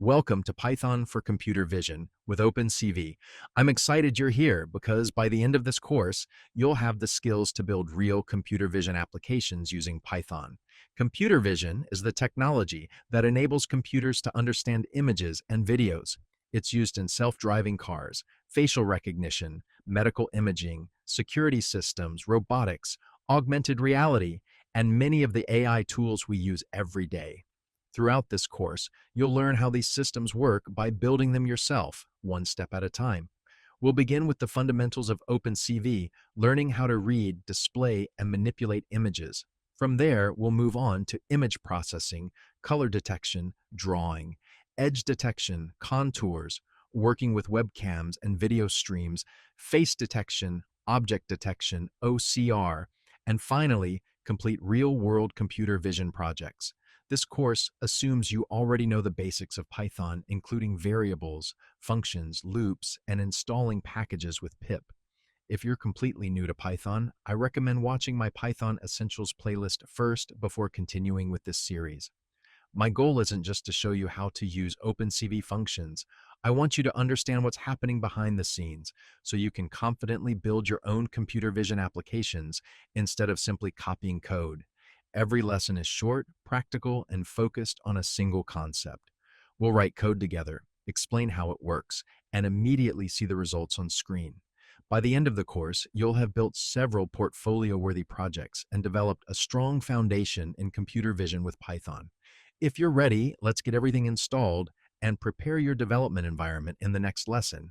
Welcome to Python for Computer Vision with OpenCV. I'm excited you're here because by the end of this course, you'll have the skills to build real computer vision applications using Python. Computer vision is the technology that enables computers to understand images and videos. It's used in self-driving cars, facial recognition, medical imaging, security systems, robotics, augmented reality, and many of the AI tools we use every day. Throughout this course, you'll learn how these systems work by building them yourself, one step at a time. We'll begin with the fundamentals of OpenCV, learning how to read, display, and manipulate images. From there, we'll move on to image processing, color detection, drawing, edge detection, contours, working with webcams and video streams, face detection, object detection, OCR, and finally, complete real-world computer vision projects. This course assumes you already know the basics of Python, including variables, functions, loops, and installing packages with pip. If you're completely new to Python, I recommend watching my Python Essentials playlist first before continuing with this series. My goal isn't just to show you how to use OpenCV functions. I want you to understand what's happening behind the scenes so you can confidently build your own computer vision applications instead of simply copying code. Every lesson is short, practical, and focused on a single concept. We'll write code together, explain how it works, and immediately see the results on screen. By the end of the course, you'll have built several portfolio-worthy projects and developed a strong foundation in computer vision with Python. If you're ready, let's get everything installed and prepare your development environment in the next lesson.